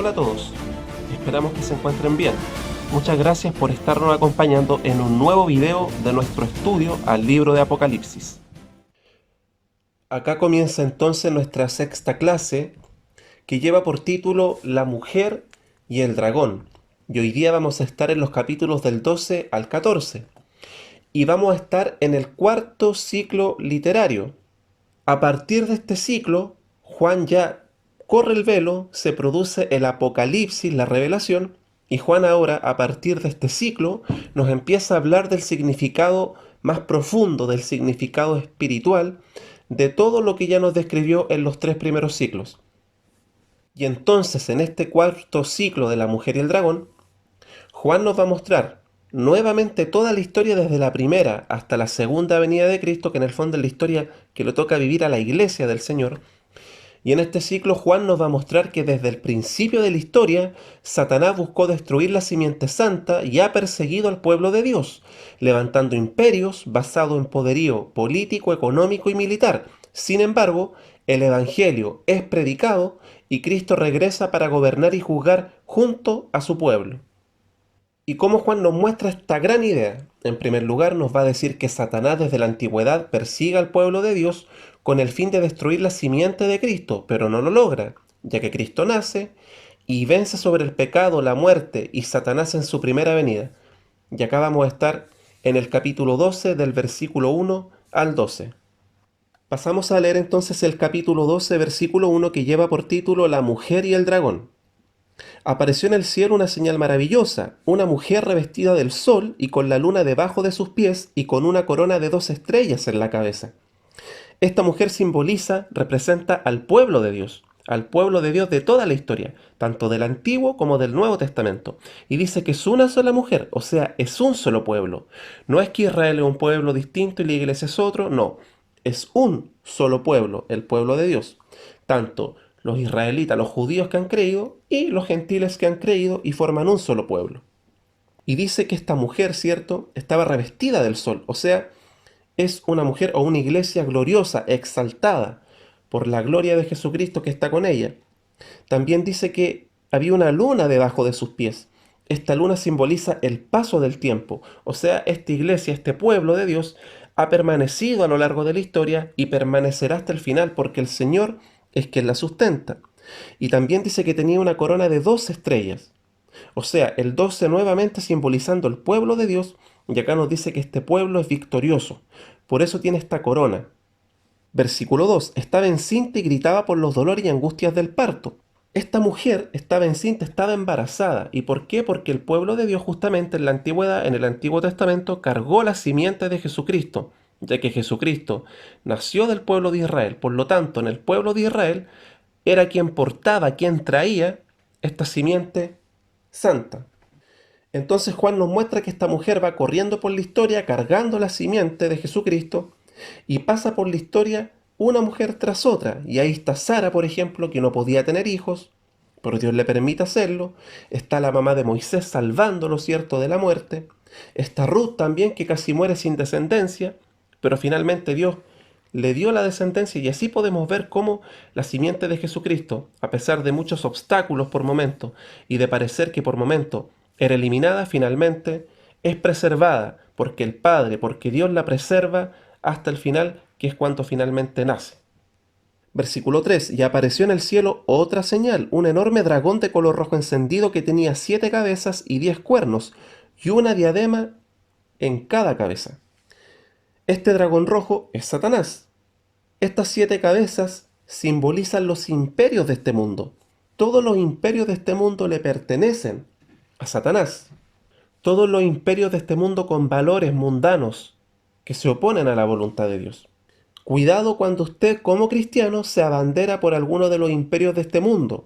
Hola a todos, esperamos que se encuentren bien. Muchas gracias por estarnos acompañando en un nuevo video de nuestro estudio al libro de Apocalipsis. Acá comienza entonces nuestra sexta clase, que lleva por título La mujer y el dragón. Y hoy día vamos a estar en los capítulos del 12 al 14. Y vamos a estar en el cuarto ciclo literario. A partir de este ciclo, Juan ya corre el velo, se produce el Apocalipsis, la revelación, y Juan ahora, a partir de este ciclo, nos empieza a hablar del significado más profundo, del significado espiritual, de todo lo que ya nos describió en los tres primeros ciclos. Y entonces, en este cuarto ciclo de la mujer y el dragón, Juan nos va a mostrar nuevamente toda la historia desde la primera hasta la segunda venida de Cristo, que en el fondo es la historia que le toca vivir a la iglesia del Señor. Y en este ciclo Juan nos va a mostrar que desde el principio de la historia, Satanás buscó destruir la simiente santa y ha perseguido al pueblo de Dios, levantando imperios basados en poderío político, económico y militar. Sin embargo, el Evangelio es predicado y Cristo regresa para gobernar y juzgar junto a su pueblo. ¿Y cómo Juan nos muestra esta gran idea? En primer lugar, nos va a decir que Satanás desde la antigüedad persigue al pueblo de Dios con el fin de destruir la simiente de Cristo, pero no lo logra, ya que Cristo nace y vence sobre el pecado, la muerte y Satanás en su primera venida. Y acá vamos a estar en el capítulo 12 del versículo 1 al 12. Pasamos a leer entonces el capítulo 12, versículo 1, que lleva por título La mujer y el dragón. Apareció en el cielo una señal maravillosa, una mujer revestida del sol y con la luna debajo de sus pies y con una corona de 2 estrellas en la cabeza. Esta mujer simboliza, representa al pueblo de Dios de toda la historia, tanto del Antiguo como del Nuevo Testamento. Y dice que es una sola mujer, o sea, es un solo pueblo. No es que Israel es un pueblo distinto y la iglesia es otro, no. Es un solo pueblo, el pueblo de Dios. Tanto los israelitas, los judíos que han creído y los gentiles que han creído y forman un solo pueblo. Y dice que esta mujer, ¿cierto?, estaba revestida del sol, o sea, es una mujer o una iglesia gloriosa, exaltada por la gloria de Jesucristo que está con ella. También dice que había una luna debajo de sus pies. Esta luna simboliza el paso del tiempo, o sea, esta iglesia, este pueblo de Dios, ha permanecido a lo largo de la historia y permanecerá hasta el final porque el Señor es quien la sustenta. Y también dice que tenía una corona de 2 estrellas. O sea, el 12 nuevamente simbolizando el pueblo de Dios, y acá nos dice que este pueblo es victorioso. Por eso tiene esta corona. Versículo 2. Estaba encinta y gritaba por los dolores y angustias del parto. Esta mujer estaba encinta, estaba embarazada. ¿Y por qué? Porque el pueblo de Dios justamente en la antigüedad, en el Antiguo Testamento, cargó la simiente de Jesucristo, ya que Jesucristo nació del pueblo de Israel. Por lo tanto, en el pueblo de Israel era quien portaba, quien traía esta simiente santa. Entonces Juan nos muestra que esta mujer va corriendo por la historia cargando la simiente de Jesucristo y pasa por la historia una mujer tras otra. Y ahí está Sara, por ejemplo, que no podía tener hijos, pero Dios le permite hacerlo. Está la mamá de Moisés salvándolo, ¿cierto?, de la muerte. Está Ruth también, que casi muere sin descendencia, pero finalmente Dios le dio la descendencia y así podemos ver cómo la simiente de Jesucristo, a pesar de muchos obstáculos por momento y de parecer que por momento era eliminada, finalmente es preservada porque el Padre, porque Dios la preserva hasta el final, que es cuando finalmente nace. Versículo 3. Y apareció en el cielo otra señal, un enorme dragón de color rojo encendido que tenía 7 cabezas y 10 cuernos, y una diadema en cada cabeza. Este dragón rojo es Satanás. Estas 7 cabezas simbolizan los imperios de este mundo. Todos los imperios de este mundo le pertenecen a Satanás. Todos los imperios de este mundo con valores mundanos que se oponen a la voluntad de Dios. Cuidado cuando usted como cristiano se abandera por alguno de los imperios de este mundo.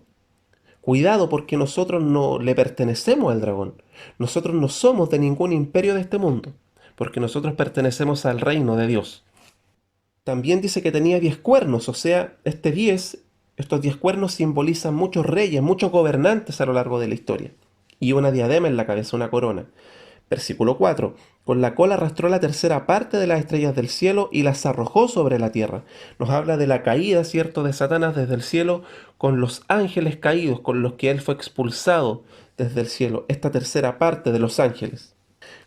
Cuidado porque nosotros no le pertenecemos al dragón. Nosotros no somos de ningún imperio de este mundo, porque nosotros pertenecemos al reino de Dios. También dice que tenía 10 cuernos, o sea, estos 10 cuernos simbolizan muchos reyes, muchos gobernantes a lo largo de la historia. Y una diadema en la cabeza, una corona. Versículo 4. Con la cola arrastró la tercera parte de las estrellas del cielo y las arrojó sobre la tierra. Nos habla de la caída, ¿cierto?, de Satanás desde el cielo con los ángeles caídos, con los que él fue expulsado desde el cielo, esta tercera parte de los ángeles.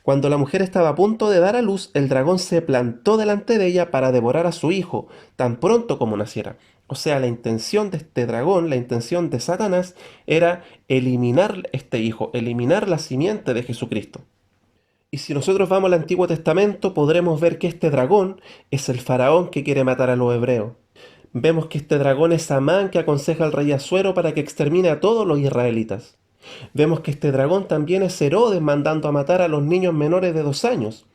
Cuando la mujer estaba a punto de dar a luz, el dragón se plantó delante de ella para devorar a su hijo, tan pronto como naciera. O sea, la intención de este dragón, la intención de Satanás, era eliminar este hijo, eliminar la simiente de Jesucristo. Y si nosotros vamos al Antiguo Testamento, podremos ver que este dragón es el faraón que quiere matar a los hebreos. Vemos que este dragón es Amán que aconseja al rey Asuero para que extermine a todos los israelitas. Vemos que este dragón también es Herodes mandando a matar a los niños menores de 2 años.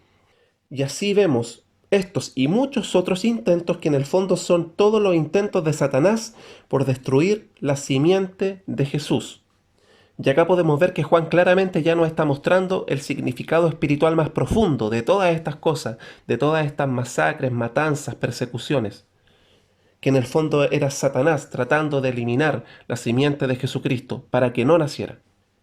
Y así vemos estos y muchos otros intentos que en el fondo son todos los intentos de Satanás por destruir la simiente de Jesús. Y acá podemos ver que Juan claramente ya nos está mostrando el significado espiritual más profundo de todas estas cosas, de todas estas masacres, matanzas, persecuciones. Que en el fondo era Satanás tratando de eliminar la simiente de Jesucristo para que no naciera.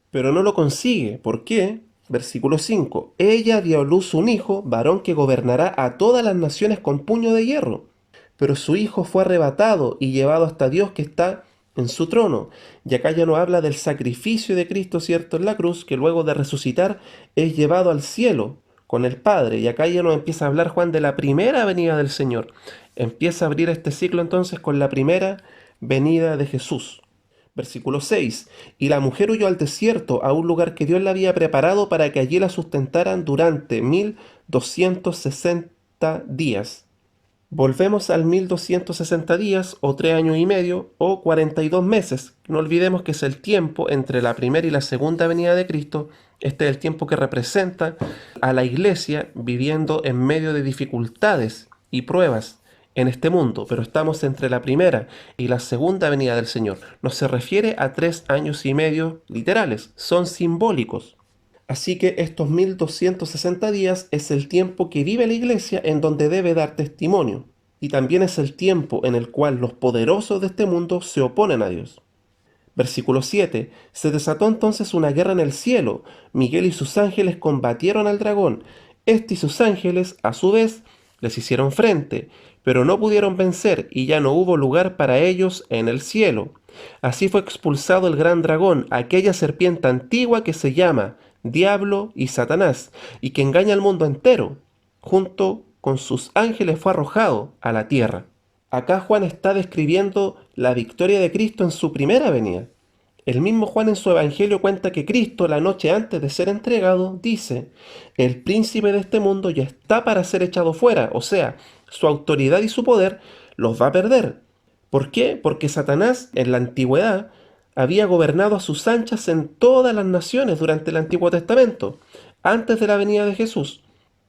Pero no lo consigue. ¿Por qué? Versículo 5. Ella dio a luz un hijo, varón que gobernará a todas las naciones con puño de hierro. Pero su hijo fue arrebatado y llevado hasta Dios que está en su trono. Y acá ya nos habla del sacrificio de Cristo, ¿cierto?, en la cruz, que luego de resucitar es llevado al cielo con el Padre. Y acá ya nos empieza a hablar Juan de la primera venida del Señor. Empieza a abrir este ciclo entonces con la primera venida de Jesús. Versículo 6. Y la mujer huyó al desierto, a un lugar que Dios le había preparado para que allí la sustentaran durante 1260 días. Volvemos al 1260 días, o 3 años y medio, o 42 meses. No olvidemos que es el tiempo entre la primera y la segunda venida de Cristo. Este es el tiempo que representa a la iglesia viviendo en medio de dificultades y pruebas en este mundo, pero estamos entre la primera y la segunda venida del Señor. No se refiere a 3 años y medio literales, son simbólicos. Así que estos 1260 días es el tiempo que vive la iglesia en donde debe dar testimonio. Y también es el tiempo en el cual los poderosos de este mundo se oponen a Dios. Versículo 7. Se desató entonces una guerra en el cielo. Miguel y sus ángeles combatieron al dragón. Este y sus ángeles, a su vez, les hicieron frente, pero no pudieron vencer y ya no hubo lugar para ellos en el cielo. Así fue expulsado el gran dragón, aquella serpiente antigua que se llama Diablo y Satanás, y que engaña al mundo entero. Junto con sus ángeles fue arrojado a la tierra. Acá Juan está describiendo la victoria de Cristo en su primera venida. El mismo Juan en su evangelio cuenta que Cristo, la noche antes de ser entregado, dice: el príncipe de este mundo ya está para ser echado fuera, o sea, su autoridad y su poder los va a perder. ¿Por qué? Porque Satanás en la antigüedad había gobernado a sus anchas en todas las naciones durante el Antiguo Testamento, antes de la venida de Jesús.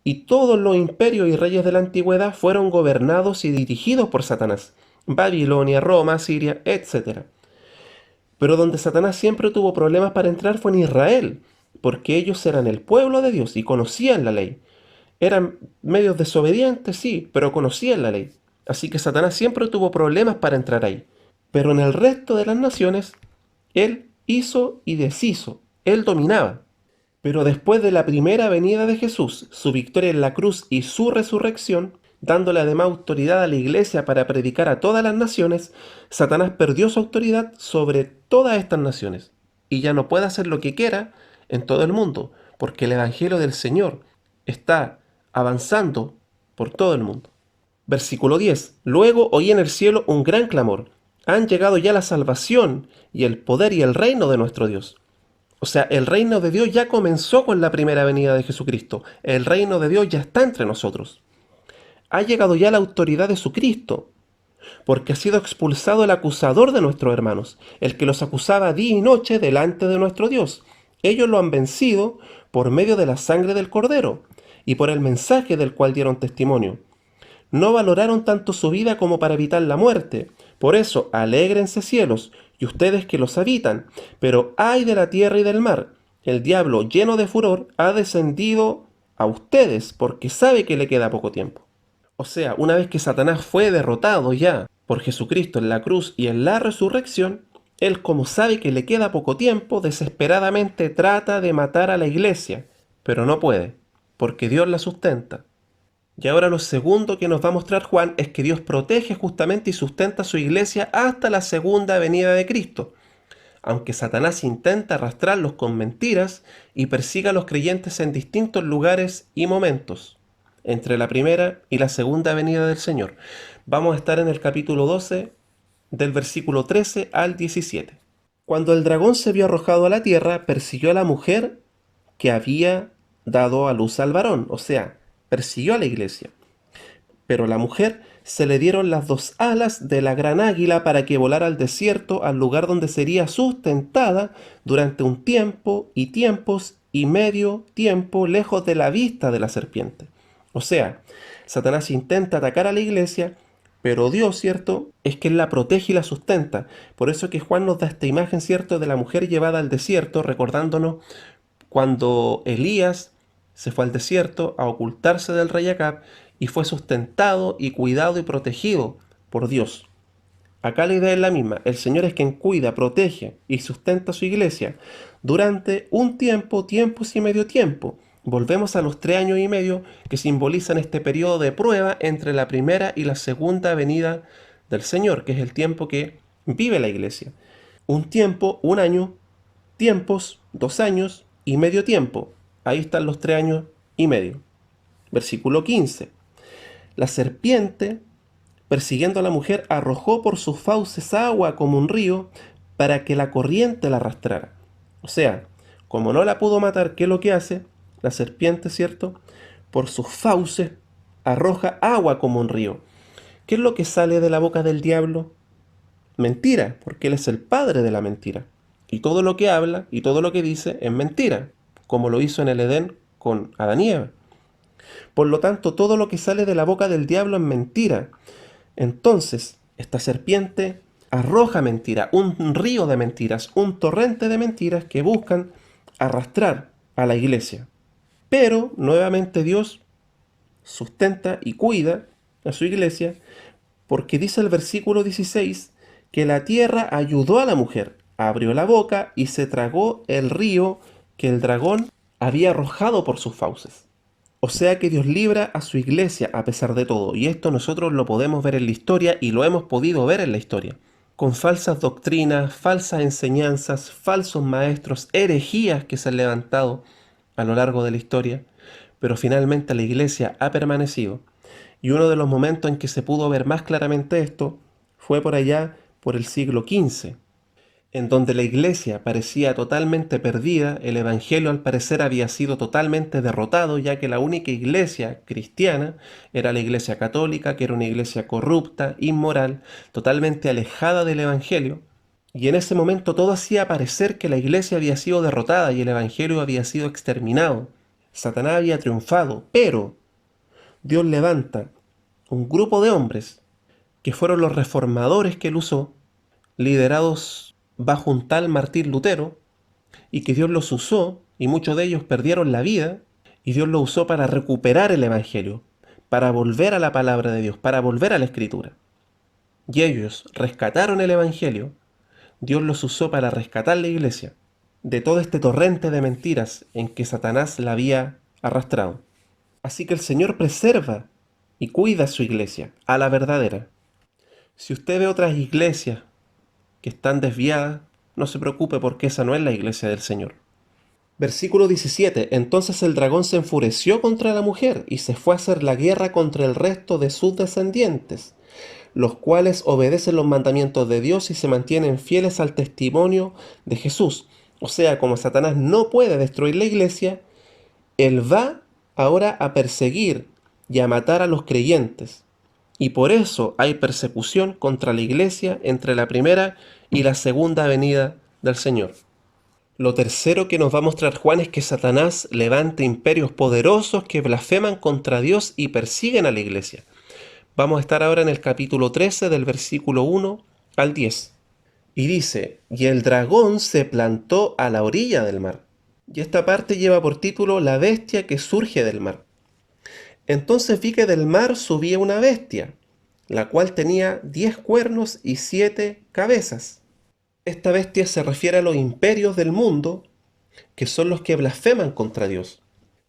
Y todos los imperios y reyes de la antigüedad fueron gobernados y dirigidos por Satanás. Babilonia, Roma, Siria, etc. Pero donde Satanás siempre tuvo problemas para entrar fue en Israel, porque ellos eran el pueblo de Dios y conocían la ley. Eran medios desobedientes, sí, pero conocían la ley. Así que Satanás siempre tuvo problemas para entrar ahí. Pero en el resto de las naciones, él hizo y deshizo, él dominaba. Pero después de la primera venida de Jesús, su victoria en la cruz y su resurrección, dándole además autoridad a la iglesia para predicar a todas las naciones, Satanás perdió su autoridad sobre todas estas naciones. Y ya no puede hacer lo que quiera en todo el mundo, porque el evangelio del Señor está avanzando por todo el mundo. Versículo 10. Luego oí en el cielo un gran clamor. Han llegado ya la salvación y el poder y el reino de nuestro Dios. O sea, el reino de Dios ya comenzó con la primera venida de Jesucristo. El reino de Dios ya está entre nosotros. Ha llegado ya la autoridad de su Cristo, porque ha sido expulsado el acusador de nuestros hermanos, el que los acusaba día y noche delante de nuestro Dios. Ellos lo han vencido por medio de la sangre del Cordero y por el mensaje del cual dieron testimonio. No valoraron tanto su vida como para evitar la muerte. Por eso, alégrense cielos, y ustedes que los habitan. Pero ay de la tierra y del mar. El diablo, lleno de furor, ha descendido a ustedes, porque sabe que le queda poco tiempo. O sea, una vez que Satanás fue derrotado ya por Jesucristo en la cruz y en la resurrección, él, como sabe que le queda poco tiempo, desesperadamente trata de matar a la iglesia, pero no puede, porque Dios la sustenta. Y ahora lo segundo que nos va a mostrar Juan es que Dios protege justamente y sustenta su iglesia hasta la segunda venida de Cristo, aunque Satanás intenta arrastrarlos con mentiras y persiga a los creyentes en distintos lugares y momentos, entre la primera y la segunda venida del Señor. Vamos a estar en el capítulo 12, del versículo 13 al 17. Cuando el dragón se vio arrojado a la tierra, persiguió a la mujer que había dado a luz al varón, o sea, persiguió a la iglesia. Pero a la mujer se le dieron las dos alas de la gran águila para que volara al desierto, al lugar donde sería sustentada durante un tiempo y tiempos y medio tiempo lejos de la vista de la serpiente. O sea, Satanás intenta atacar a la iglesia, pero Dios, ¿cierto?, es que Él la protege y la sustenta. Por eso que Juan nos da esta imagen, ¿cierto?, de la mujer llevada al desierto, recordándonos cuando Elías se fue al desierto a ocultarse del rey Acab y fue sustentado y cuidado y protegido por Dios. Acá la idea es la misma. El Señor es quien cuida, protege y sustenta a su iglesia durante un tiempo, tiempos y medio tiempo. Volvemos a los 3 años y medio que simbolizan este periodo de prueba entre la primera y la segunda venida del Señor, que es el tiempo que vive la iglesia. Un tiempo, un año, tiempos, 2 años y medio tiempo. Ahí están los 3 años y medio. Versículo 15. La serpiente, persiguiendo a la mujer, arrojó por sus fauces agua como un río para que la corriente la arrastrara. O sea, como no la pudo matar, ¿qué es lo que hace? La serpiente, ¿cierto? Por sus fauces arroja agua como un río. ¿Qué es lo que sale de la boca del diablo? Mentira, porque él es el padre de la mentira. Y todo lo que habla y todo lo que dice es mentira, como lo hizo en el Edén con Adán y Eva. Por lo tanto, todo lo que sale de la boca del diablo es mentira. Entonces, esta serpiente arroja mentira, un río de mentiras, un torrente de mentiras que buscan arrastrar a la iglesia. Pero, nuevamente, Dios sustenta y cuida a su iglesia porque dice el versículo 16 que la tierra ayudó a la mujer, abrió la boca y se tragó el río que el dragón había arrojado por sus fauces. O sea que Dios libra a su iglesia a pesar de todo, y esto nosotros lo podemos ver en la historia y lo hemos podido ver en la historia. Con falsas doctrinas, falsas enseñanzas, falsos maestros, herejías que se han levantado a lo largo de la historia, pero finalmente la iglesia ha permanecido. Y uno de los momentos en que se pudo ver más claramente esto fue por allá por el siglo XV, en donde la iglesia parecía totalmente perdida, el evangelio al parecer había sido totalmente derrotado, ya que la única iglesia cristiana era la iglesia católica, que era una iglesia corrupta, inmoral, totalmente alejada del evangelio. Y en ese momento todo hacía parecer que la iglesia había sido derrotada y el evangelio había sido exterminado. Satanás había triunfado, pero Dios levanta un grupo de hombres que fueron los reformadores que él usó, liderados bajo un tal Martín Lutero, y que Dios los usó, y muchos de ellos perdieron la vida, y Dios los usó para recuperar el Evangelio, para volver a la palabra de Dios, para volver a la Escritura. Y ellos rescataron el Evangelio, Dios los usó para rescatar la iglesia de todo este torrente de mentiras en que Satanás la había arrastrado. Así que el Señor preserva y cuida a su iglesia, a la verdadera. Si usted ve otras iglesias que están desviadas, no se preocupe porque esa no es la iglesia del Señor. Versículo 17. Entonces el dragón se enfureció contra la mujer y se fue a hacer la guerra contra el resto de sus descendientes, los cuales obedecen los mandamientos de Dios y se mantienen fieles al testimonio de Jesús. O sea, como Satanás no puede destruir la iglesia, él va ahora a perseguir y a matar a los creyentes. Y por eso hay persecución contra la iglesia entre la primera y la segunda venida del Señor. Lo tercero que nos va a mostrar Juan es que Satanás levanta imperios poderosos que blasfeman contra Dios y persiguen a la iglesia. Vamos a estar ahora en el capítulo 13 del versículo 1 al 10. Y dice, y el dragón se plantó a la orilla del mar. Y esta parte lleva por título La bestia que surge del mar. Entonces vi que del mar subía una bestia, la cual tenía 10 cuernos y 7 cabezas. Esta bestia se refiere a los imperios del mundo, que son los que blasfeman contra Dios.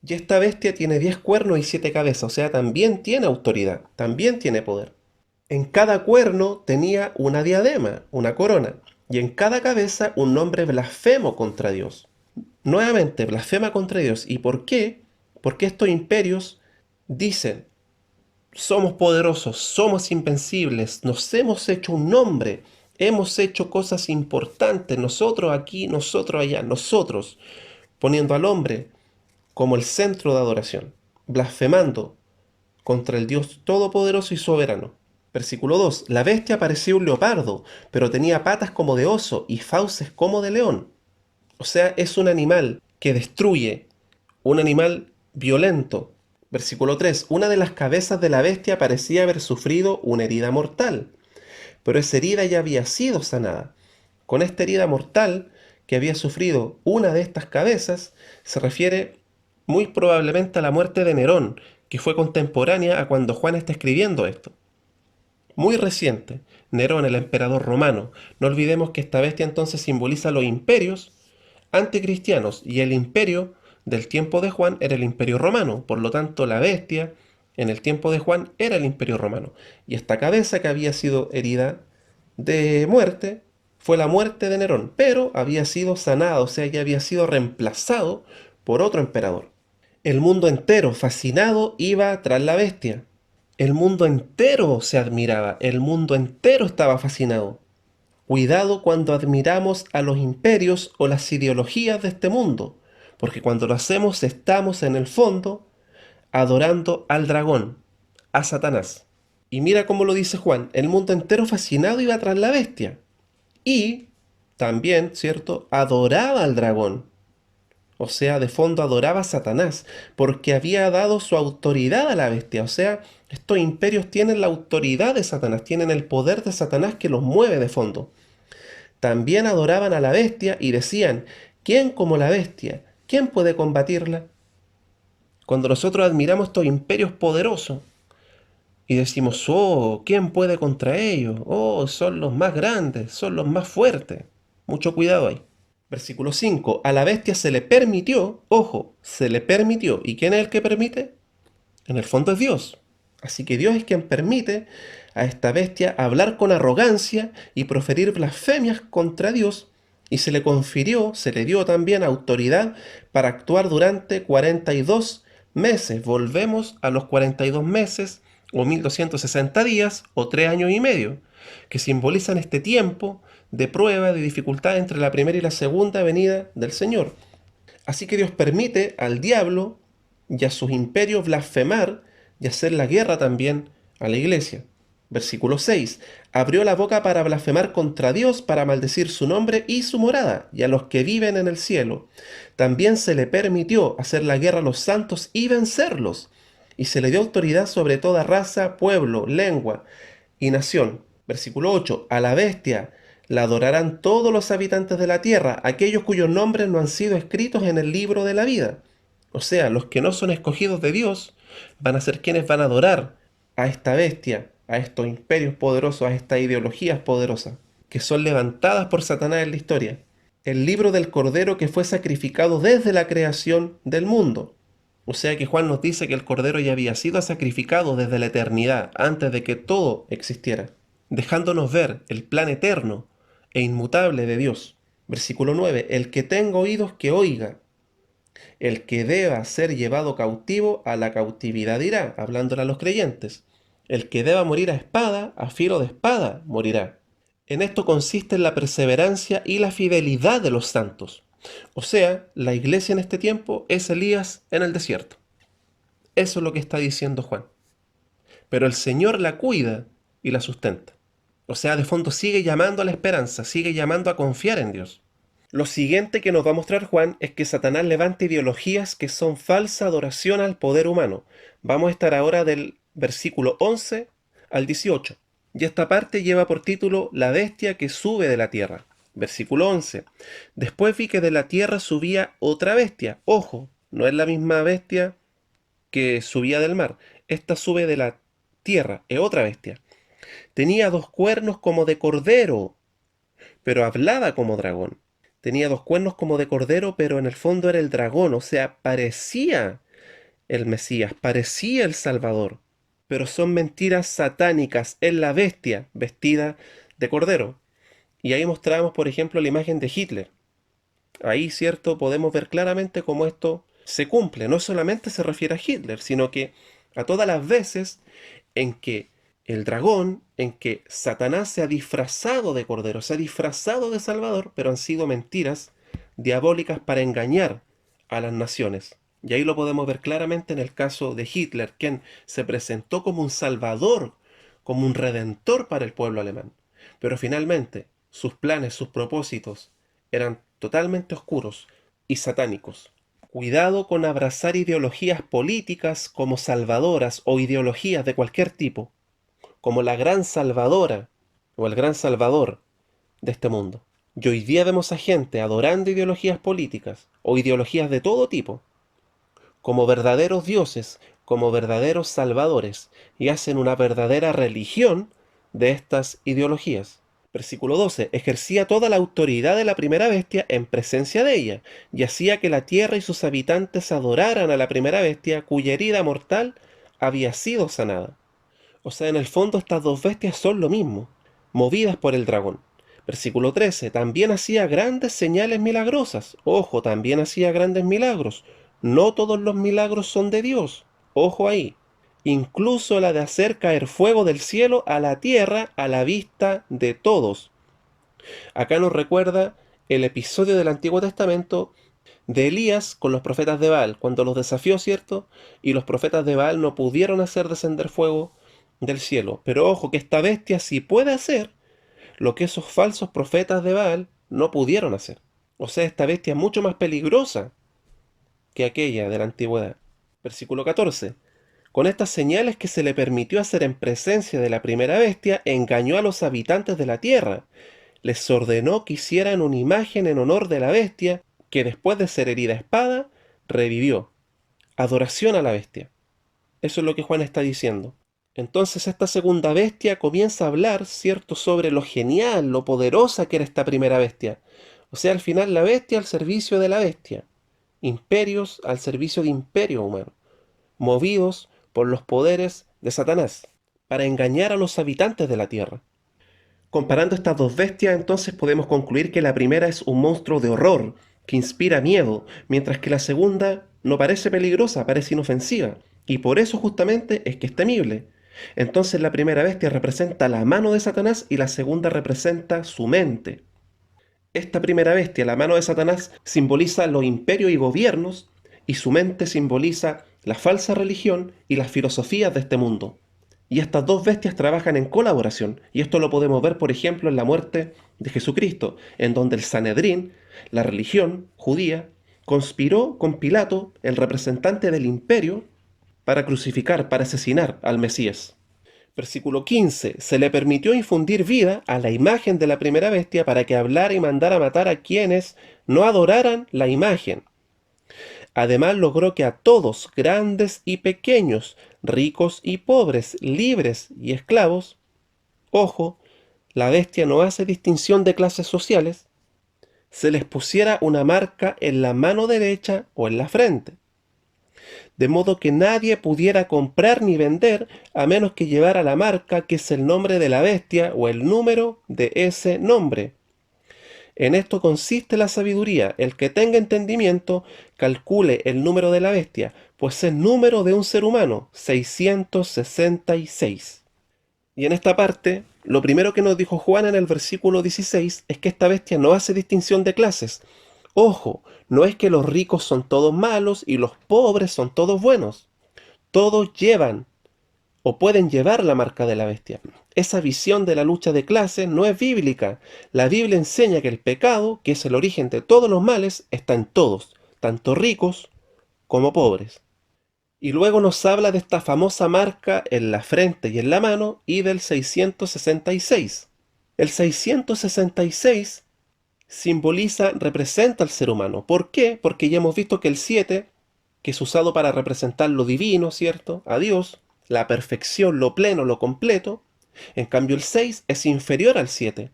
Y esta bestia tiene 10 cuernos y 7 cabezas, o sea, también tiene autoridad, también tiene poder. En cada cuerno tenía una diadema, una corona, y en cada cabeza un nombre blasfemo contra Dios. Nuevamente, blasfema contra Dios. ¿Y por qué? Porque estos imperios dicen, somos poderosos, somos invencibles, nos hemos hecho un nombre, hemos hecho cosas importantes, nosotros aquí, nosotros allá, nosotros, poniendo al hombre como el centro de adoración, blasfemando contra el Dios todopoderoso y soberano. Versículo 2. La bestia parecía un leopardo, pero tenía patas como de oso y fauces como de león. O sea, es un animal que destruye, un animal violento. Versículo 3. Una de las cabezas de la bestia parecía haber sufrido una herida mortal, pero esa herida ya había sido sanada. Con esta herida mortal que había sufrido una de estas cabezas, se refiere muy probablemente a la muerte de Nerón, que fue contemporánea a cuando Juan está escribiendo esto. Muy reciente, Nerón, el emperador romano. No olvidemos que esta bestia entonces simboliza los imperios anticristianos y el imperio del tiempo de Juan era el imperio romano. Por lo tanto, la bestia en el tiempo de Juan era el imperio romano. Y esta cabeza que había sido herida de muerte fue la muerte de Nerón, pero había sido sanado, o sea, ya había sido reemplazado por otro emperador. El mundo entero, fascinado, iba tras la bestia. El mundo entero se admiraba, el mundo entero estaba fascinado. Cuidado cuando admiramos a los imperios o las ideologías de este mundo, porque cuando lo hacemos estamos en el fondo adorando al dragón, a Satanás. Y mira cómo lo dice Juan, el mundo entero fascinado iba tras la bestia. Y también, ¿cierto?, adoraba al dragón. O sea, de fondo adoraba a Satanás, porque había dado su autoridad a la bestia. O sea, estos imperios tienen la autoridad de Satanás, tienen el poder de Satanás que los mueve de fondo. También adoraban a la bestia y decían, ¿quién como la bestia? ¿Quién puede combatirla? Cuando nosotros admiramos estos imperios poderosos y decimos, oh, ¿quién puede contra ellos? Oh, son los más grandes, son los más fuertes. Mucho cuidado ahí. Versículo 5. A la bestia se le permitió, ojo, se le permitió. ¿Y quién es el que permite? En el fondo es Dios. Así que Dios es quien permite a esta bestia hablar con arrogancia y proferir blasfemias contra Dios, y se le confirió, se le dio también autoridad para actuar durante 42 meses. Volvemos a los 42 meses, o 1260 días, o 3 años y medio, que simbolizan este tiempo de prueba, de dificultad entre la primera y la segunda venida del Señor. Así que Dios permite al diablo y a sus imperios blasfemar y hacer la guerra también a la iglesia. Versículo 6. Abrió la boca para blasfemar contra Dios, para maldecir su nombre y su morada, y a los que viven en el cielo. También se le permitió hacer la guerra a los santos y vencerlos, y se le dio autoridad sobre toda raza, pueblo, lengua y nación. Versículo 8. A la bestia la adorarán todos los habitantes de la tierra, aquellos cuyos nombres no han sido escritos en el libro de la vida. O sea, los que no son escogidos de Dios van a ser quienes van a adorar a esta bestia, a estos imperios poderosos, a estas ideologías poderosas, que son levantadas por Satanás en la historia. El libro del Cordero que fue sacrificado desde la creación del mundo. O sea que Juan nos dice que el Cordero ya había sido sacrificado desde la eternidad, antes de que todo existiera, dejándonos ver el plan eterno e inmutable de Dios. Versículo 9. El que tenga oídos que oiga. El que deba ser llevado cautivo a la cautividad irá, hablándole a los creyentes. El que deba morir a espada, a filo de espada, morirá. En esto consiste la perseverancia y la fidelidad de los santos. O sea, la iglesia en este tiempo es Elías en el desierto. Eso es lo que está diciendo Juan. Pero el Señor la cuida y la sustenta. O sea, de fondo sigue llamando a la esperanza, sigue llamando a confiar en Dios. Lo siguiente que nos va a mostrar Juan es que Satanás levanta ideologías que son falsa adoración al poder humano. Vamos a estar ahora del versículo 11 al 18. Y esta parte lleva por título La bestia que sube de la tierra. Versículo 11. Después vi que de la tierra subía otra bestia. Ojo, no es la misma bestia que subía del mar. Esta sube de la tierra, es otra bestia. Tenía 2 cuernos como de cordero, pero hablaba como dragón. Tenía 2 cuernos como de cordero, pero en el fondo era el dragón, o sea, parecía el Mesías, parecía el Salvador, pero son mentiras satánicas en la bestia vestida de cordero. Y ahí mostramos, por ejemplo, la imagen de Hitler. Ahí, cierto, podemos ver claramente cómo esto se cumple. No solamente se refiere a Hitler, sino que a todas las veces en que el dragón, en que Satanás se ha disfrazado de cordero, se ha disfrazado de Salvador, pero han sido mentiras diabólicas para engañar a las naciones. Y ahí lo podemos ver claramente en el caso de Hitler, quien se presentó como un salvador, como un redentor para el pueblo alemán. Pero finalmente, sus planes, sus propósitos eran totalmente oscuros y satánicos. Cuidado con abrazar ideologías políticas como salvadoras o ideologías de cualquier tipo, como la gran salvadora o el gran salvador de este mundo. Y hoy día vemos a gente adorando ideologías políticas o ideologías de todo tipo, como verdaderos dioses, como verdaderos salvadores, y hacen una verdadera religión de estas ideologías. Versículo 12. Ejercía toda la autoridad de la primera bestia en presencia de ella, y hacía que la tierra y sus habitantes adoraran a la primera bestia cuya herida mortal había sido sanada. O sea, en el fondo estas dos bestias son lo mismo, movidas por el dragón. Versículo 13. También hacía grandes señales milagrosas. Ojo, también hacía grandes milagros. No todos los milagros son de Dios. Ojo ahí. Incluso la de hacer caer fuego del cielo a la tierra a la vista de todos. Acá nos recuerda el episodio del Antiguo Testamento de Elías con los profetas de Baal, cuando los desafió, ¿cierto? Y los profetas de Baal no pudieron hacer descender fuego del cielo. Pero ojo, que esta bestia sí puede hacer lo que esos falsos profetas de Baal no pudieron hacer. O sea, esta bestia es mucho más peligrosa que aquella de la antigüedad. Versículo 14. Con estas señales que se le permitió hacer en presencia de la primera bestia, engañó a los habitantes de la tierra. Les ordenó que hicieran una imagen en honor de la bestia, que después de ser herida a espada, revivió. Adoración a la bestia. Eso es lo que Juan está diciendo. Entonces esta segunda bestia comienza a hablar, ¿cierto?, sobre lo genial, lo poderosa que era esta primera bestia. O sea, al final la bestia al servicio de la bestia. Imperios al servicio de imperio humano, movidos por los poderes de Satanás, para engañar a los habitantes de la tierra. Comparando estas dos bestias, entonces podemos concluir que la primera es un monstruo de horror, que inspira miedo, mientras que la segunda no parece peligrosa, parece inofensiva, y por eso justamente es que es temible. Entonces la primera bestia representa la mano de Satanás y la segunda representa su mente. Esta primera bestia, la mano de Satanás, simboliza los imperios y gobiernos, y su mente simboliza la falsa religión y las filosofías de este mundo. Y estas dos bestias trabajan en colaboración, y esto lo podemos ver, por ejemplo, en la muerte de Jesucristo, en donde el Sanedrín, la religión judía, conspiró con Pilato, el representante del imperio, para crucificar, para asesinar al Mesías. Versículo 15. Se le permitió infundir vida a la imagen de la primera bestia para que hablara y mandara matar a quienes no adoraran la imagen. Además logró que a todos, grandes y pequeños, ricos y pobres, libres y esclavos, ojo, la bestia no hace distinción de clases sociales, se les pusiera una marca en la mano derecha o en la frente, de modo que nadie pudiera comprar ni vender a menos que llevara la marca que es el nombre de la bestia o el número de ese nombre. En esto consiste la sabiduría. El que tenga entendimiento, calcule el número de la bestia, pues es número de un ser humano, 666. Y en esta parte, lo primero que nos dijo Juan en el versículo 16 es que esta bestia no hace distinción de clases. Ojo, no es que los ricos son todos malos y los pobres son todos buenos. Todos llevan o pueden llevar la marca de la bestia. Esa visión de la lucha de clases no es bíblica. La Biblia enseña que el pecado, que es el origen de todos los males, está en todos, tanto ricos como pobres. Y luego nos habla de esta famosa marca en la frente y en la mano y del 666. El 666 simboliza, representa al ser humano. ¿Por qué? Porque ya hemos visto que el 7, que es usado para representar lo divino, ¿cierto?, a Dios, la perfección, lo pleno, lo completo. En cambio el 6 es inferior al 7.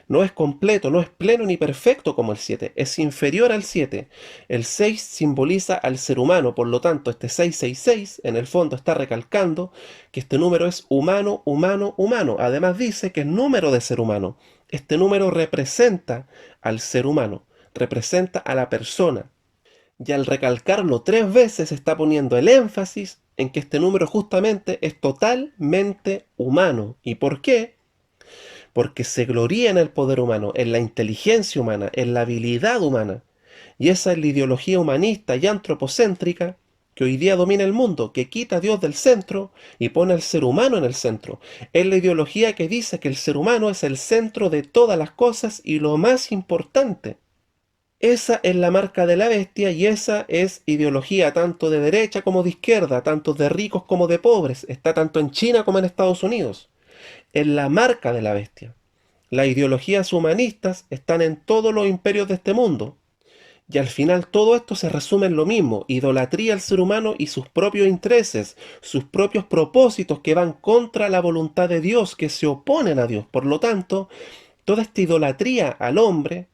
No es completo, no es pleno ni perfecto como el 7, es inferior al 7. El 6 simboliza al ser humano, por lo tanto, este 666 en el fondo está recalcando que este número es humano, humano, humano. Además dice que es número de ser humano. Este número representa al ser humano, representa a la persona. Y al recalcarlo 3 veces está poniendo el énfasis en que este número justamente es totalmente humano. ¿Y por qué? Porque se gloría en el poder humano, en la inteligencia humana, en la habilidad humana. Y esa es la ideología humanista y antropocéntrica que hoy día domina el mundo, que quita a Dios del centro y pone al ser humano en el centro. Es la ideología que dice que el ser humano es el centro de todas las cosas y lo más importante. Esa es la marca de la bestia y esa es ideología tanto de derecha como de izquierda, tanto de ricos como de pobres. Está tanto en China como en Estados Unidos. Es la marca de la bestia. Las ideologías humanistas están en todos los imperios de este mundo. Y al final todo esto se resume en lo mismo, idolatría al ser humano y sus propios intereses, sus propios propósitos que van contra la voluntad de Dios, que se oponen a Dios. Por lo tanto, toda esta idolatría al hombre,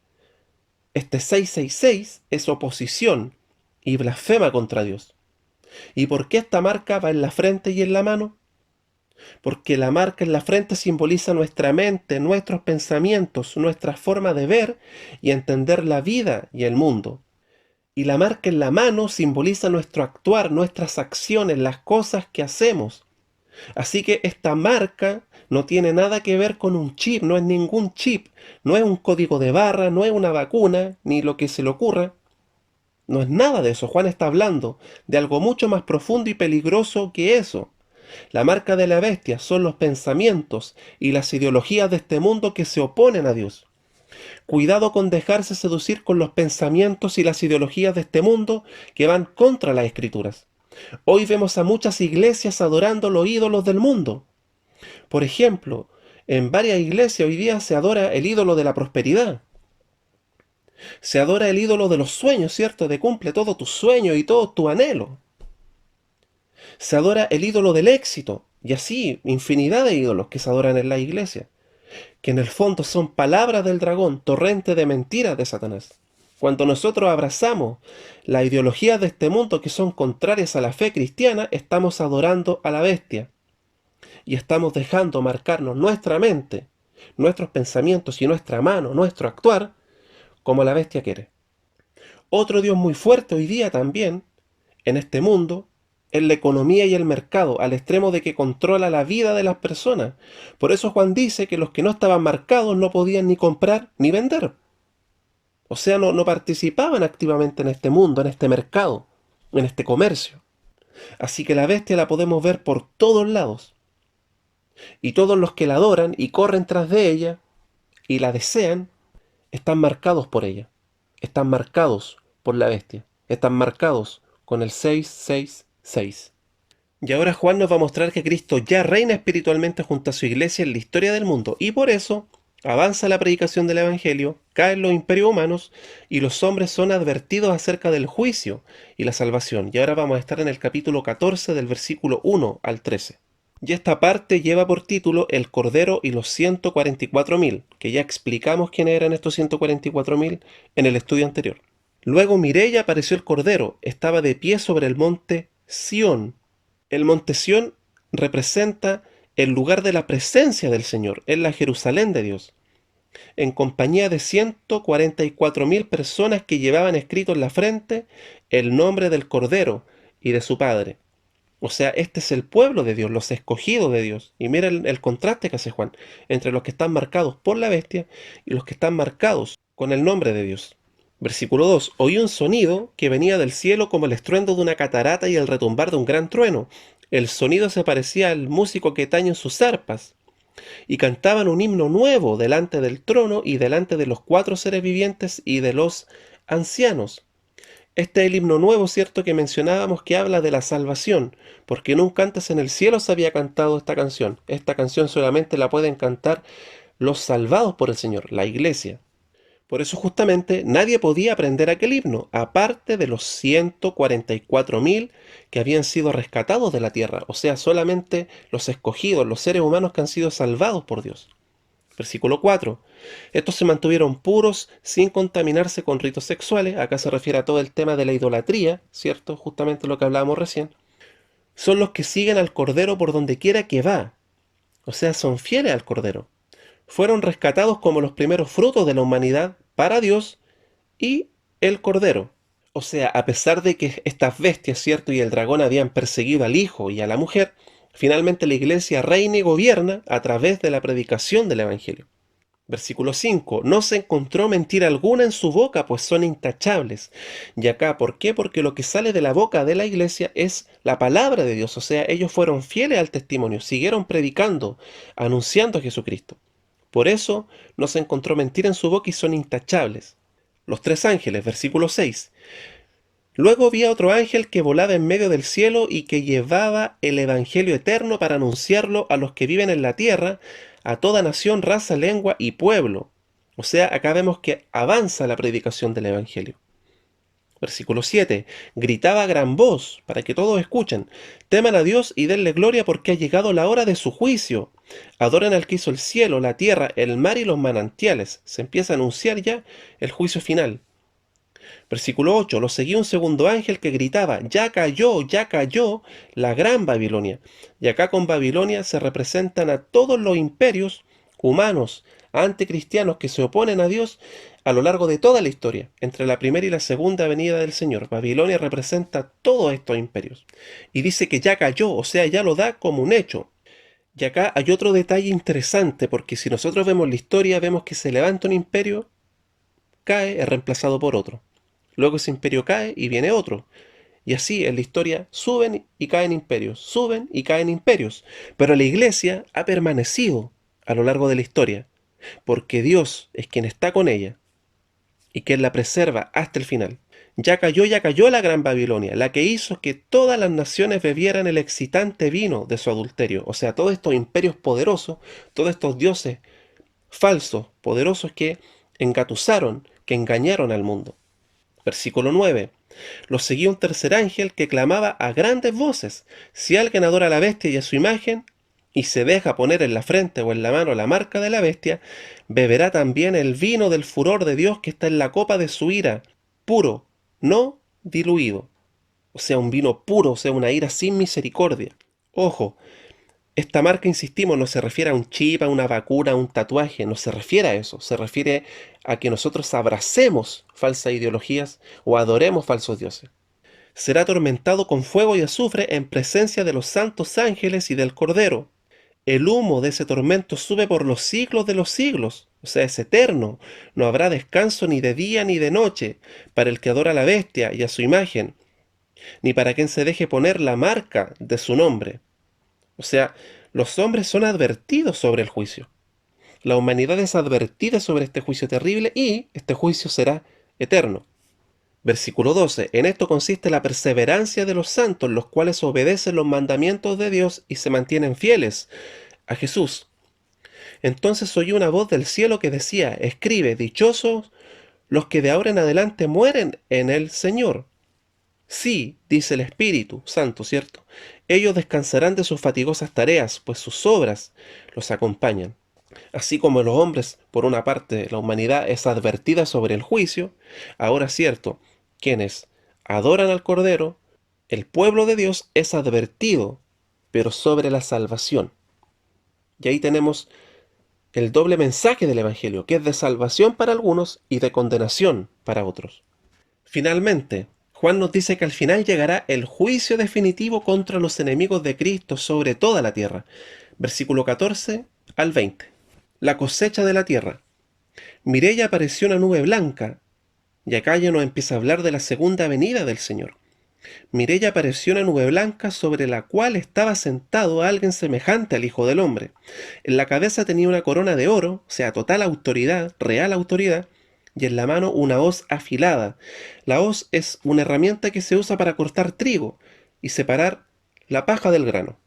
este 666, es oposición y blasfema contra Dios. ¿Y por qué esta marca va en la frente y en la mano? Porque la marca en la frente simboliza nuestra mente, nuestros pensamientos, nuestra forma de ver y entender la vida y el mundo. Y la marca en la mano simboliza nuestro actuar, nuestras acciones, las cosas que hacemos. Así que esta marca no tiene nada que ver con un chip, no es ningún chip, no es un código de barra, no es una vacuna, ni lo que se le ocurra. No es nada de eso. Juan está hablando de algo mucho más profundo y peligroso que eso. La marca de la bestia son los pensamientos y las ideologías de este mundo que se oponen a Dios. Cuidado con dejarse seducir con los pensamientos y las ideologías de este mundo que van contra las escrituras. Hoy vemos a muchas iglesias adorando los ídolos del mundo. Por ejemplo, en varias iglesias hoy día se adora el ídolo de la prosperidad. Se adora el ídolo de los sueños, ¿cierto? De cumple todos tus sueños y todos tus anhelos. Se adora el ídolo del éxito, y así infinidad de ídolos que se adoran en la iglesia, que en el fondo son palabras del dragón, torrente de mentiras de Satanás. Cuando nosotros abrazamos las ideologías de este mundo que son contrarias a la fe cristiana, estamos adorando a la bestia y estamos dejando marcarnos nuestra mente, nuestros pensamientos y nuestra mano, nuestro actuar, como la bestia quiere. Otro Dios muy fuerte hoy día también, en este mundo, es la economía y el mercado, al extremo de que controla la vida de las personas. Por eso Juan dice que los que no estaban marcados no podían ni comprar ni vender. O sea, no participaban activamente en este mundo, en este mercado, en este comercio. Así que la bestia la podemos ver por todos lados. Y todos los que la adoran y corren tras de ella y la desean, están marcados por ella. Están marcados por la bestia. Están marcados con el 666. Y ahora Juan nos va a mostrar que Cristo ya reina espiritualmente junto a su iglesia en la historia del mundo. Y por eso avanza la predicación del Evangelio, caen los imperios humanos y los hombres son advertidos acerca del juicio y la salvación. Y ahora vamos a estar en el capítulo 14 del versículo 1 al 13. Y esta parte lleva por título El Cordero y los 144.000, que ya explicamos quiénes eran estos 144.000 en el estudio anterior. Luego miré y apareció el Cordero, estaba de pie sobre el monte Sión. El monte Sión representa el lugar de la presencia del Señor, es la Jerusalén de Dios, en compañía de 144.000 personas que llevaban escrito en la frente el nombre del Cordero y de su Padre. O sea, este es el pueblo de Dios, los escogidos de Dios. Y mira el contraste que hace Juan entre los que están marcados por la bestia y los que están marcados con el nombre de Dios. Versículo 2. Oí un sonido que venía del cielo como el estruendo de una catarata y el retumbar de un gran trueno. El sonido se parecía al músico que tañe en sus arpas. Y cantaban un himno nuevo delante del trono y delante de los 4 seres vivientes y de los ancianos. Este es el himno nuevo, ¿cierto?, que mencionábamos, que habla de la salvación, porque nunca antes en el cielo se había cantado esta canción. Esta canción solamente la pueden cantar los salvados por el Señor, la iglesia. Por eso justamente nadie podía aprender aquel himno, aparte de los 144.000 que habían sido rescatados de la tierra, o sea, solamente los escogidos, los seres humanos que han sido salvados por Dios. Versículo 4. Estos se mantuvieron puros sin contaminarse con ritos sexuales. Acá se refiere a todo el tema de la idolatría, ¿cierto? Justamente lo que hablábamos recién. Son los que siguen al Cordero por donde quiera que va. O sea, son fieles al Cordero. Fueron rescatados como los primeros frutos de la humanidad para Dios y el Cordero. O sea, a pesar de que estas bestias, ¿cierto? Y el dragón habían perseguido al hijo y a la mujer, finalmente la iglesia reina y gobierna a través de la predicación del Evangelio. Versículo 5. No se encontró mentira alguna en su boca, pues son intachables. Y acá, ¿por qué? Porque lo que sale de la boca de la iglesia es la palabra de Dios. O sea, ellos fueron fieles al testimonio, siguieron predicando, anunciando a Jesucristo. Por eso no se encontró mentira en su boca y son intachables. Los tres ángeles, versículo 6. Luego vi a otro ángel que volaba en medio del cielo y que llevaba el Evangelio eterno para anunciarlo a los que viven en la tierra, a toda nación, raza, lengua y pueblo. O sea, acá vemos que avanza la predicación del Evangelio. Versículo 7. Gritaba a gran voz, para que todos escuchen: teman a Dios y denle gloria porque ha llegado la hora de su juicio. Adoren al que hizo el cielo, la tierra, el mar y los manantiales. Se empieza a anunciar ya el juicio final. Versículo 8. Lo seguía un segundo ángel que gritaba: ya cayó la gran Babilonia. Y acá con Babilonia se representan a todos los imperios humanos, anticristianos que se oponen a Dios a lo largo de toda la historia, entre la primera y la segunda venida del Señor. Babilonia representa todos estos imperios. Y dice que ya cayó, o sea, ya lo da como un hecho. Y acá hay otro detalle interesante, porque si nosotros vemos la historia, vemos que se levanta un imperio, cae, es reemplazado por otro. Luego ese imperio cae y viene otro. Y así en la historia suben y caen imperios, suben y caen imperios. Pero la iglesia ha permanecido a lo largo de la historia, porque Dios es quien está con ella y quien la preserva hasta el final. Ya cayó la gran Babilonia, la que hizo que todas las naciones bebieran el excitante vino de su adulterio. O sea, todos estos imperios poderosos, todos estos dioses falsos, poderosos que engatusaron, que engañaron al mundo. Versículo 9. Los seguía un tercer ángel que clamaba a grandes voces: si alguien adora a la bestia y a su imagen, y se deja poner en la frente o en la mano la marca de la bestia, beberá también el vino del furor de Dios que está en la copa de su ira, puro, no diluido. O sea, un vino puro, o sea, una ira sin misericordia. Ojo, esta marca, insistimos, no se refiere a un chip, a una vacuna, a un tatuaje, no se refiere a eso, se refiere a que nosotros abracemos falsas ideologías o adoremos falsos dioses. Será atormentado con fuego y azufre en presencia de los santos ángeles y del Cordero. El humo de ese tormento sube por los siglos de los siglos, o sea, es eterno. No habrá descanso ni de día ni de noche para el que adora a la bestia y a su imagen, ni para quien se deje poner la marca de su nombre. O sea, los hombres son advertidos sobre el juicio. La humanidad es advertida sobre este juicio terrible y este juicio será eterno. Versículo 12. En esto consiste la perseverancia de los santos, los cuales obedecen los mandamientos de Dios y se mantienen fieles a Jesús. Entonces oí una voz del cielo que decía: escribe, dichosos los que de ahora en adelante mueren en el Señor. Sí, dice el Espíritu Santo, ¿cierto? Ellos descansarán de sus fatigosas tareas, pues sus obras los acompañan. Así como los hombres, por una parte, la humanidad es advertida sobre el juicio, ahora cierto, quienes adoran al Cordero, el pueblo de Dios es advertido, pero sobre la salvación. Y ahí tenemos el doble mensaje del Evangelio, que es de salvación para algunos y de condenación para otros. Finalmente, Juan nos dice que al final llegará el juicio definitivo contra los enemigos de Cristo sobre toda la tierra. Versículo 14 al 20. La cosecha de la tierra. Miré y apareció una nube blanca, y acá ya nos empieza a hablar de la segunda venida del Señor. Miré y apareció una nube blanca sobre la cual estaba sentado alguien semejante al Hijo del Hombre. En la cabeza tenía una corona de oro, o sea, total autoridad, real autoridad, y en la mano una hoz afilada. La hoz es una herramienta que se usa para cortar trigo y separar la paja del grano.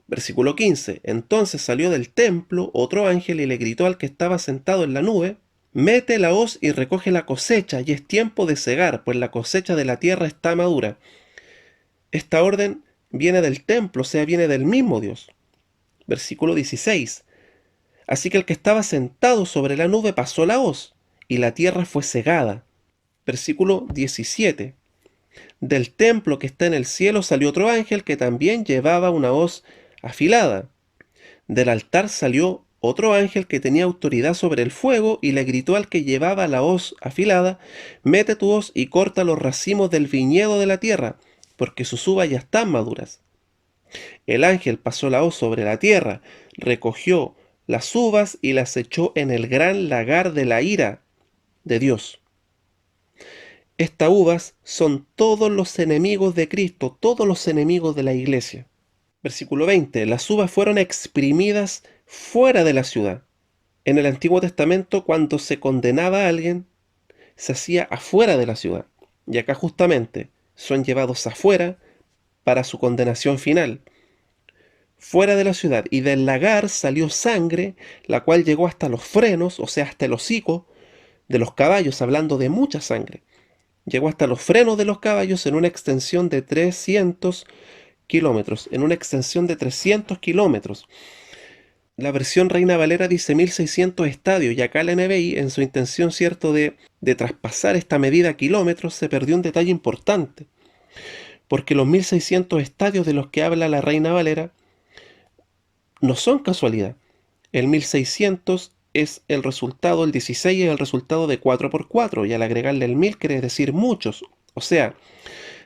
Versículo 15. Entonces salió del templo otro ángel y le gritó al que estaba sentado en la nube: mete la hoz y recoge la cosecha, y es tiempo de segar, pues la cosecha de la tierra está madura. Esta orden viene del templo, o sea, viene del mismo Dios. Versículo 16. Así que el que estaba sentado sobre la nube pasó la hoz, y la tierra fue cegada. Versículo 17. Del templo que está en el cielo salió otro ángel que también llevaba una hoz afilada. Del altar salió otro ángel que tenía autoridad sobre el fuego y le gritó al que llevaba la hoz afilada: mete tu hoz y corta los racimos del viñedo de la tierra, porque sus uvas ya están maduras. El ángel pasó la hoz sobre la tierra, recogió las uvas y las echó en el gran lagar de la ira de Dios. Estas uvas son todos los enemigos de Cristo, todos los enemigos de la iglesia. Versículo 20. Las uvas fueron exprimidas fuera de la ciudad. En el Antiguo Testamento, cuando se condenaba a alguien, se hacía afuera de la ciudad. Y acá justamente son llevados afuera para su condenación final. Fuera de la ciudad. Y del lagar salió sangre, la cual llegó hasta los frenos, o sea, hasta el hocico de los caballos, hablando de mucha sangre. Llegó hasta los frenos de los caballos en una extensión de 300 kilómetros. En una extensión de 300 kilómetros. La versión Reina Valera dice 1600 estadios, y acá la NBI, en su intención, cierto, de traspasar esta medida a kilómetros, se perdió un detalle importante. Porque los 1600 estadios de los que habla la Reina Valera no son casualidad. El 1600 es el resultado, el 16 es el resultado de 4×4, y al agregarle el 1000 quiere decir muchos. O sea,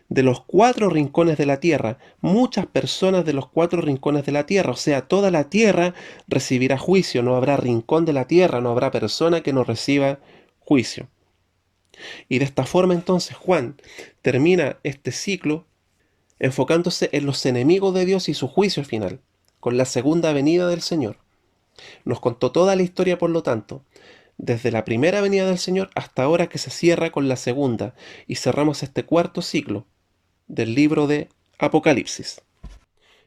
de los 4 rincones de la tierra, muchas personas de los 4 rincones de la tierra, o sea, toda la tierra recibirá juicio, no habrá rincón de la tierra, no habrá persona que no reciba juicio. Y de esta forma entonces Juan termina este ciclo enfocándose en los enemigos de Dios y su juicio final, con la segunda venida del Señor. Nos contó toda la historia, por lo tanto, desde la primera venida del Señor hasta ahora, que se cierra con la segunda, y cerramos este cuarto ciclo del libro de Apocalipsis.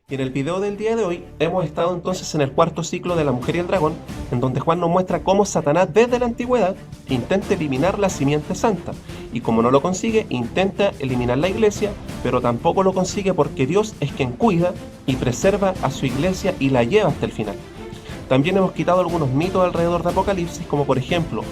Y en el video del día de hoy hemos estado entonces en el cuarto ciclo de la mujer y el dragón, en donde Juan nos muestra cómo Satanás desde la antigüedad intenta eliminar la simiente santa, y como no lo consigue, intenta eliminar la iglesia, pero tampoco lo consigue porque Dios es quien cuida y preserva a su iglesia y la lleva hasta el final. También hemos quitado algunos mitos alrededor de Apocalipsis, como por ejemplo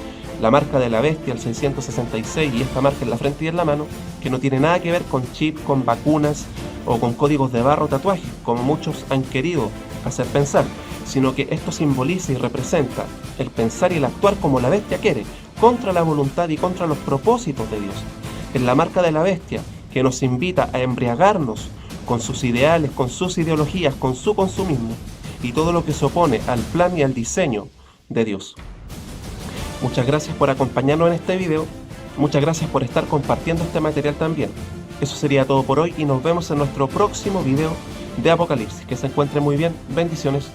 la marca de la bestia, el 666, y esta marca en la frente y en la mano, que no tiene nada que ver con chip, con vacunas o con códigos de barra o tatuajes, como muchos han querido hacer pensar, sino que esto simboliza y representa el pensar y el actuar como la bestia quiere, contra la voluntad y contra los propósitos de Dios. Es la marca de la bestia que nos invita a embriagarnos con sus ideales, con sus ideologías, con su consumismo y todo lo que se opone al plan y al diseño de Dios. Muchas gracias por acompañarnos en este video, muchas gracias por estar compartiendo este material también. Eso sería todo por hoy y nos vemos en nuestro próximo video de Apocalipsis. Que se encuentren muy bien, bendiciones.